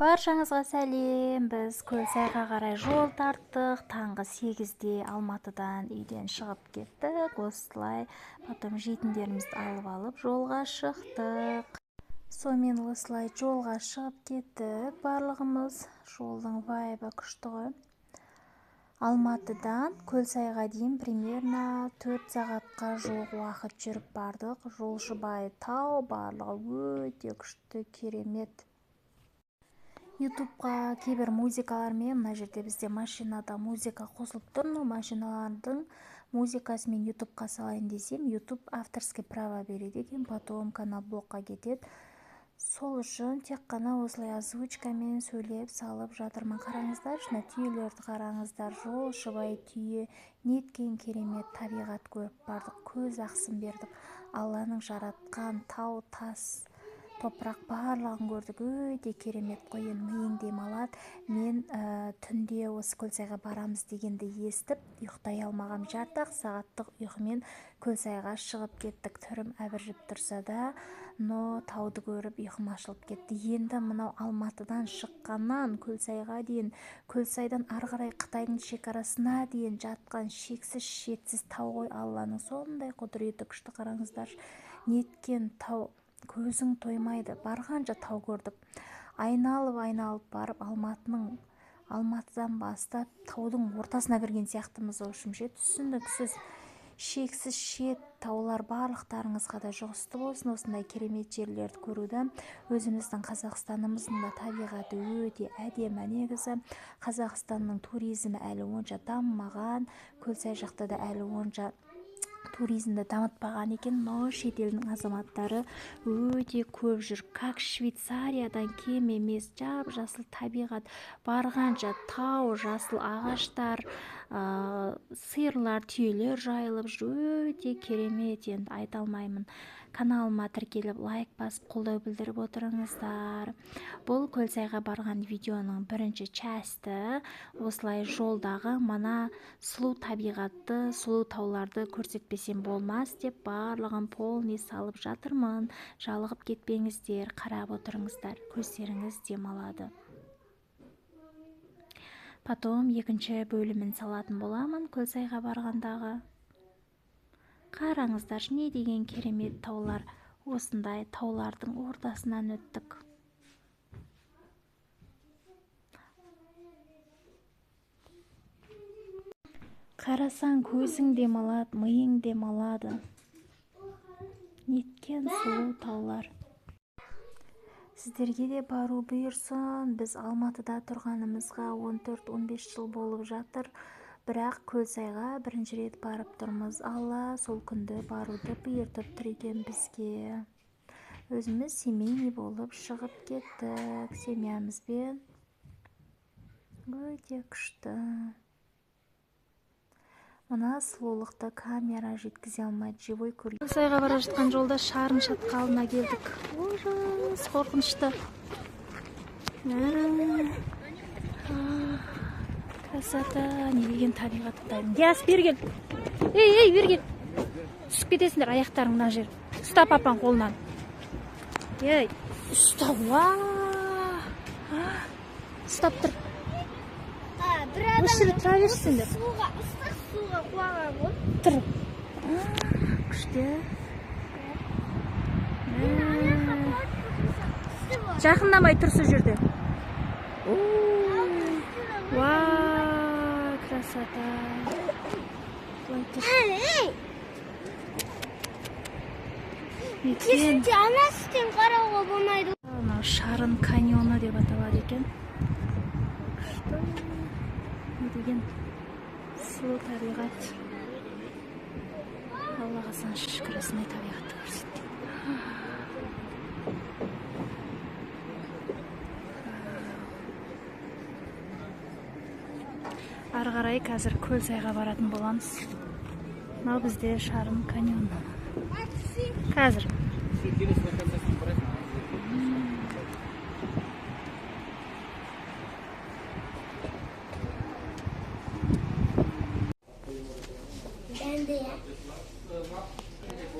Баршаңызға сәлем. Біз Көлсайға қарай жол тарттық. Таңғы 8-де Алматыдан үйден шығып кеттік. Осылай потом жетіндерімізді алып жолға шықтық. Сонымен осылай жолға шығып кеттік. Барлығымыз жолдың вайбы күшті ғой. Алматыдан Көлсайға дейін примерно 4 сағатқа жуық уақыт жүріп бардық. Жолшыбай тау, барлығы өте күшті, керемет. ютубқа кейбір музыкалармен, мына жерде бізде машинада музыка қосылып тұр, но машиналардың музыкасымен ютубқа салайын десем, ютуб авторский право береді екен, потом канал блокқа кетеді. Сол үшін тек қана осылай озвучкамен сөйлеп салып жатырмын. Қараңыздар, шына түйелерді қараңыздар, жолшыбай түйе, неткен керемет табиғат көріп бардық, көз ақсын бердік. Алланың жаратқан тау, тас, топырақ барлығын көрдік, өте керемет қой. Миың демалады. Мен түнде осы Көлсайға барамыз дегенді естіп, ұйықтай алмағам, жарты сағаттық ұйқымен Көлсайға шығып кеттік. Түрім әбіржіп тұрса да, но тауды көріп ұйқым ашылып кетті. Енді мынау Алматыдан шыққаннан Көлсайға дейін, Көлсайдан ары қарай Қытайдың шекарасына дейін жатқан шексіз шетсіз тау ғой. Алланың сондай құдіреті күшті. Қараңыздар, неткен тау, көзің тоймайды. Барғанша тау көрдік. Айналып барып Алматыдан бастап таудың ортасына кірген сияқтымыз. Түсіндік сіз. Шексіз шет таулар барлықтарыңызға да жұғысты болсын. Осындай керемет жерлерді көруді. Өзіміздің Қазақстанымыздың да табиғаты өте әдемі. Негізі Қазақстанның туризмі әлі онша дамымаған, Көлсай жақта да әлі онша туризмді дамытпаған екен, но шетелдің азаматтары өте көп жүр. Как Швейцариядан кем емес, жап-жасыл табиғат, барғанша тау, жасыл ағаштар, сиырлар, түйелер жайылып жүр. Өте керемет, енді айта алмаймын. Каналыма тіркеліп, лайк басып, қолдау білдіріп отырыңыздар. Бұл Көлсайға барған видеоның бірінші часті. Осылай жолдағы мана сұлу табиғатты, сұлу тауларды көрсетпесем болмас деп барлығын полный салып жатырмын. Жалығып кетпеңіздер, қарап отырыңыздар, көздеріңіз демалады. Потом екінші бөлімін салатын боламын Көлсайға барғандағы. Қараңыздар, не деген керемет таулар. Осындай таулардың ортасынан өттік. Қарасаң көзің демалады, миың демалады. Неткен сұлу таулар. Сіздерге де бару бұйырсын. Біз Алматыда тұрғанымызға 14-15 жыл болып жатыр. Бірақ Көлсайға бірінші рет барып тұрмыз. Алла сол күнді баруды бұйыртып тұр екен бізге. Өзіміз семейный болып шығып кеттік. Семьямызбен өте күшті. Мына сұлулықты камера жеткізе алмайды, живой көрген. Көлсайға бара жатқан жолда Шарын шатқалына келдік. Ужас, қорқынышты. Красота, не деген табиғат Қытайдың. Яс, берген. Ей, берген. Түсіп кетесіңдер, аяқтарың мына жер. Ұста папаң қолынан. Ей, ұста, ұстап тұр. Осы тұра берсіңдер. Суға қуаға ғой. Тұр. Күшті. Жақындамай тұрсы жүрді. Красота. Керісінше анасымен қарауға болмайды. Шарын каньоны деп аталады екен. Не деген сұлу табиғат. Аллаға сан шүкір, осындай табиғатты көрсетті. Ары қарай қазір Көлсайға баратын боламыз. Мынау бізде Шарын каньоны. Қазір.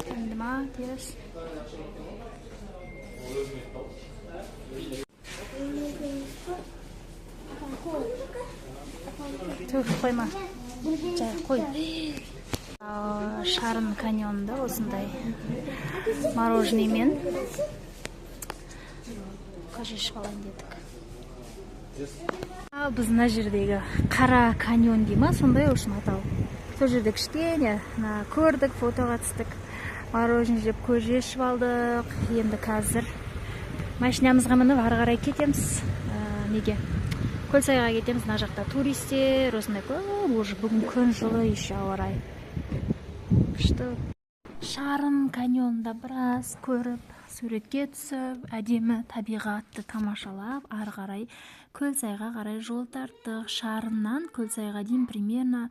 Kendim diyoruz. Төгіп қойма. Жай қой. Шарын каньонында осындай мороженеймен көже ішіп алайын дедік. Біз мына жердегі қара каньон дей ма, сондай үшін атау. Сол жерде кішкене көрдік, фотоға түстік. Мороженое жеп көже ішіп алдық. Енді қазір машинамызға мініп ары қарай кетеміз. Неге? Көлсайға кетеміз. Мына жақта туристер, осындай көп. Уже бүгін күн жылы, еще ауа райы. Күшті. Шарын каньонында біраз көріп, суретке түсіп, әдемі табиғатты тамашалап, ары қарай Көлсайға қарай жол тарттық. Шарыннан Көлсайға дейін примерно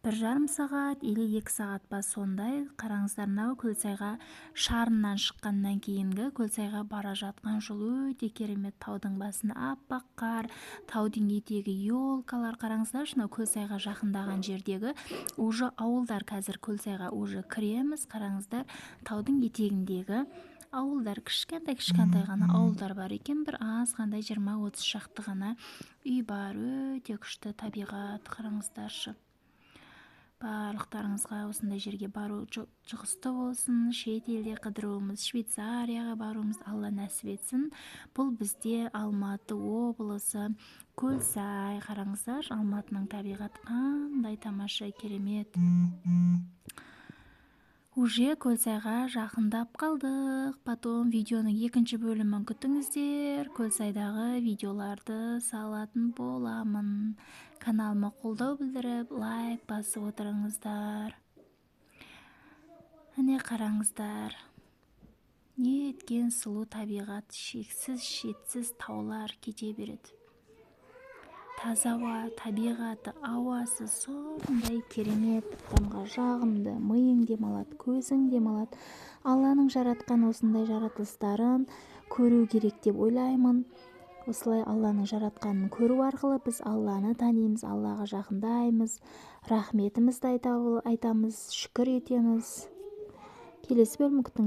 1,5 сағат или 2 сағат па сондай. Қараңыздар, мынау Көлсайға Шарыннан шыққаннан кейінгі Көлсайға бара жатқан жол өте керемет. Таудың басын аппақ қар, таудың етегі елкалар. Қараңыздар, мынау Көлсайға жақындаған жердегі уже ауылдар. Қазір Көлсайға уже кіреміз. Қараңыздар, таудың етегіндегі ауылдар, кішкентай ғана ауылдар бар екен. Bir аз қандай 20-30 шақты ғана үй бар. Өте күшті табиғат. Қараңыздаршы. Барлықтарыңызға осындай жерге бару жұғысты болсын. Шет елде қыдыруымыз, Швейцарияға баруымыз Алла нәсіп етсін. Бұл бізде Алматы облысы Көлсай. Қараңыздар, Алматының табиғат қандай тамаша, керемет. Уже Көлсайға жақындап қалдық. Потом видеоның екінші бөлімін күтіңіздер. Көлсайдағы видеоларды салатын боламын. Каналыма қолдау білдіріп, лайк басып отырыңыздар. Әне қараңыздар. Неткен сұлу табиғат, шексіз, шетсіз таулар кете береді. Таза ауа, табиғаты, ауасы сондай керемет, адамға жағымды, миың демалады, көзің демалады. Алланың жаратқан осындай жаратылыстарын көру керек деп ойлаймын. Осылай Алланың жаратқанын көру арқылы біз Алланы танимыз, Аллаға жақындаймыз, рахметімізді айтамыз, шүкір етеміз. Келесі бөлім күтіңіз.